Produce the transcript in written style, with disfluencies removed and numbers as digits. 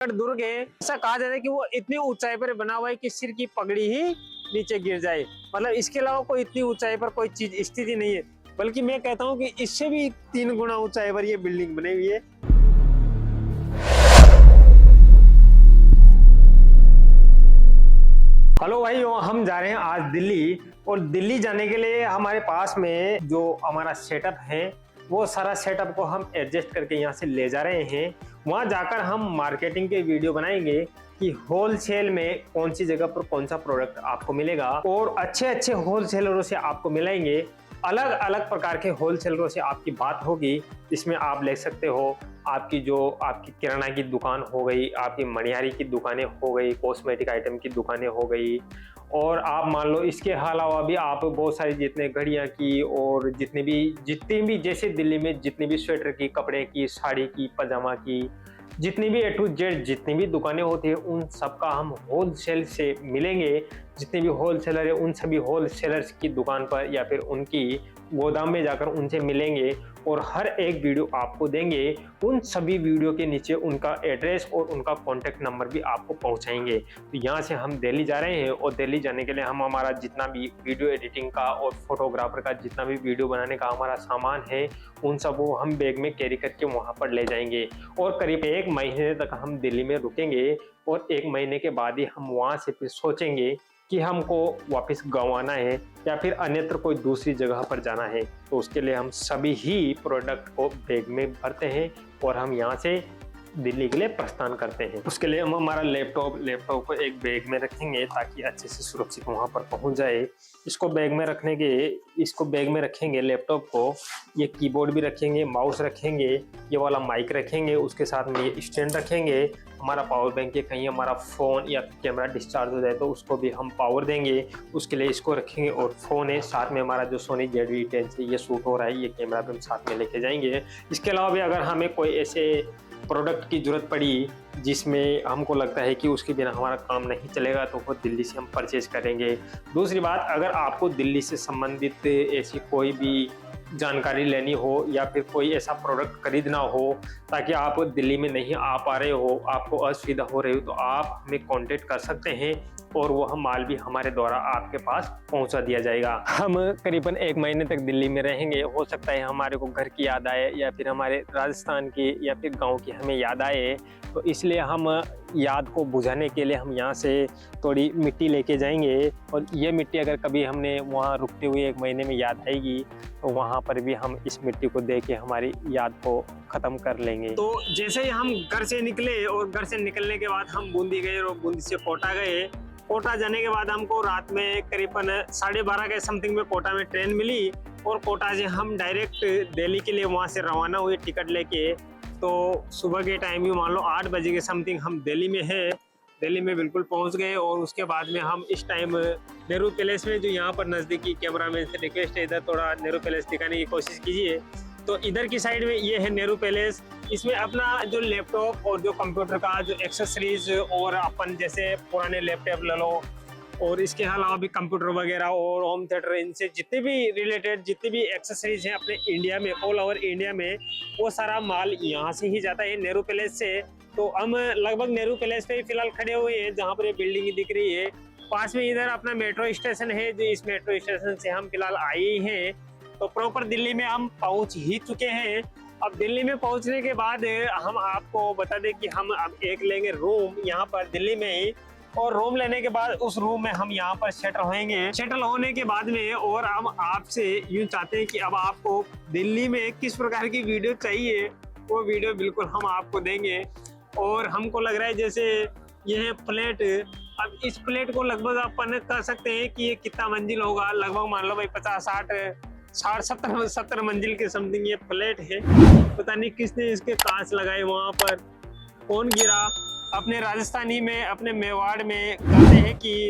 दुर्ग है, ऐसा कहा जाता है कि वो इतनी ऊंचाई पर बना हुआ है कि सिर की पगड़ी ही नीचे गिर जाए। मतलब इसके अलावा कोई इतनी ऊंचाई पर कोई चीज स्थिति नहीं है, बल्कि मैं कहता हूँ कि इससे भी 3 गुना ऊंचाई पर ये बिल्डिंग बनी हुई है। हेलो भाई, हम जा रहे हैं आज दिल्ली, और दिल्ली जाने के लिए हमारे पास में जो हमारा सेटअप है वो सारा सेटअप को हम एडजस्ट करके यहाँ से ले जा रहे हैं। वहाँ जाकर हम मार्केटिंग के वीडियो बनाएंगे कि होलसेल में कौन सी जगह पर कौन सा प्रोडक्ट आपको मिलेगा, और अच्छे अच्छे होलसेलरों से आपको मिलाएंगे। अलग अलग प्रकार के होलसेलरों से आपकी बात होगी। इसमें आप ले सकते हो आपकी किराना की दुकान हो गई, आपकी मनिहारी की दुकानें हो गई, कॉस्मेटिक आइटम की दुकानें हो गई, और आप मान लो इसके अलावा भी आप बहुत सारी जितने घड़ियां की और जितनी भी जैसे दिल्ली में जितनी भी स्वेटर की, कपड़े की, साड़ी की, पजामा की, जितनी भी A to Z जितनी भी दुकानें होती है उन सब का हम होलसेल से मिलेंगे। जितने भी होलसेलर है उन सभी होलसेलर्स की दुकान पर या फिर उनकी गोदाम में जाकर उनसे मिलेंगे, और हर एक वीडियो आपको देंगे। उन सभी वीडियो के नीचे उनका एड्रेस और उनका कॉन्टैक्ट नंबर भी आपको पहुंचाएंगे। तो यहाँ से हम दिल्ली जा रहे हैं, और दिल्ली जाने के लिए हम हमारा जितना भी वीडियो एडिटिंग का और फोटोग्राफर का जितना भी वीडियो बनाने का हमारा सामान है उन सब को हम बैग में कैरी करके वहाँ पर ले जाएंगे। और करीब 1 महीने तक हम दिल्ली में रुकेंगे, और 1 महीने के बाद ही हम वहाँ से फिर सोचेंगे कि हमको वापस गाँव आना है या फिर अन्यत्र कोई दूसरी जगह पर जाना है। तो उसके लिए हम सभी ही प्रोडक्ट को बैग में भरते हैं और हम यहाँ से दिल्ली के लिए प्रस्थान करते हैं। उसके लिए हम हमारा लैपटॉप को एक बैग में रखेंगे ताकि अच्छे से सुरक्षित वहाँ पर पहुँच जाए। इसको बैग में रखेंगे लैपटॉप को, ये कीबोर्ड भी रखेंगे, माउस रखेंगे, ये वाला माइक रखेंगे, उसके साथ में ये स्टैंड रखेंगे, हमारा पावर बैंक है, कहीं हमारा फ़ोन या कैमरा डिस्चार्ज हो जाए तो उसको भी हम पावर देंगे, उसके लिए इसको रखेंगे। और फ़ोन है साथ में, हमारा जो सोनी ZV-10 से ये शूट हो रहा है, ये कैमरा भी हम साथ में लेके जाएंगे। इसके अलावा भी अगर हमें कोई ऐसे प्रोडक्ट की ज़रूरत पड़ी जिसमें हमको लगता है कि उसके बिना हमारा काम नहीं चलेगा तो वो दिल्ली से हम परचेज करेंगे। दूसरी बात, अगर आपको दिल्ली से संबंधित ऐसी कोई भी जानकारी लेनी हो या फिर कोई ऐसा प्रोडक्ट खरीदना हो ताकि आप दिल्ली में नहीं आ पा रहे हो, आपको असुविधा हो रही हो, तो आप हमें कांटेक्ट कर सकते हैं और वो हम माल भी हमारे द्वारा आपके पास पहुंचा दिया जाएगा। हम करीबन 1 महीने तक दिल्ली में रहेंगे। हो सकता है हमारे को घर की याद आए या फिर हमारे राजस्थान की या फिर गांव की हमें याद आए, तो इसलिए हम याद को बुझाने के लिए हम यहाँ से थोड़ी मिट्टी लेके जाएंगे। और ये मिट्टी अगर कभी हमने वहाँ रुकते हुए 1 महीने में याद आएगी तो वहाँ पर भी हम इस मिट्टी को दे के हमारी याद को ख़त्म कर लेंगे। तो जैसे ही हम घर से निकले, और घर से निकलने के बाद हम बूंदी गए और बूंदी से कोटा गए। कोटा जाने के बाद हमको रात में करीबन 12:30 के समथिंग में कोटा में ट्रेन मिली, और कोटा से हम डायरेक्ट दिल्ली के लिए वहाँ से रवाना हुए टिकट लेके। तो सुबह के टाइम ही मान लो 8 बजे के समथिंग हम दिल्ली में है, दिल्ली में बिल्कुल पहुंच गए। और उसके बाद में हम इस टाइम नेहरू पैलेस में, जो यहाँ पर नज़दीकी कैमरामैन से रिक्वेस्ट है इधर थोड़ा नेहरू पैलेस दिखाने की कोशिश कीजिए। तो इधर की साइड में ये है नेहरू पैलेस। इसमें अपना जो लैपटॉप और जो कंप्यूटर का जो एक्सेसरीज, और अपन जैसे पुराने लैपटॉप ले लो, और इसके अलावा भी कंप्यूटर वगैरह और होम थिएटर, इनसे जितने भी रिलेटेड जितने भी एक्सेसरीज हैं अपने इंडिया में, ऑल ओवर इंडिया में, वो सारा माल यहाँ से ही जाता है नेहरू पैलेस से। तो हम लगभग नेहरू पैलेस पे फिलहाल खड़े हुए हैं जहाँ पर ये बिल्डिंग दिख रही है। पास में इधर अपना मेट्रो स्टेशन है, जो इस मेट्रो स्टेशन से हम फिलहाल आए हैं। तो प्रॉपर दिल्ली में हम पहुँच ही चुके हैं। अब दिल्ली में पहुँचने के बाद हम आपको बता दें कि हम अब एक लेंगे रूम यहाँ पर दिल्ली में ही, और रूम लेने के बाद उस रूम में हम यहाँ पर सेटल होंगे। सेटल होने के बाद में और हम आपसे यूँ चाहते हैं कि अब आपको दिल्ली में किस प्रकार की वीडियो चाहिए, वो वीडियो बिल्कुल हम आपको देंगे। और हमको लग रहा है जैसे ये है फ्लैट। अब इस फ्लैट को लगभग अपन कह सकते हैं कि ये कितना मंजिल होगा, लगभग मान लो भाई 50-60-70 मंजिल के समथिंग ये फ्लैट है। पता नहीं किसने इसके कांच लगाए, वहाँ पर कौन गिरा। अपने राजस्थानी में, अपने मेवाड़ में कहते हैं कि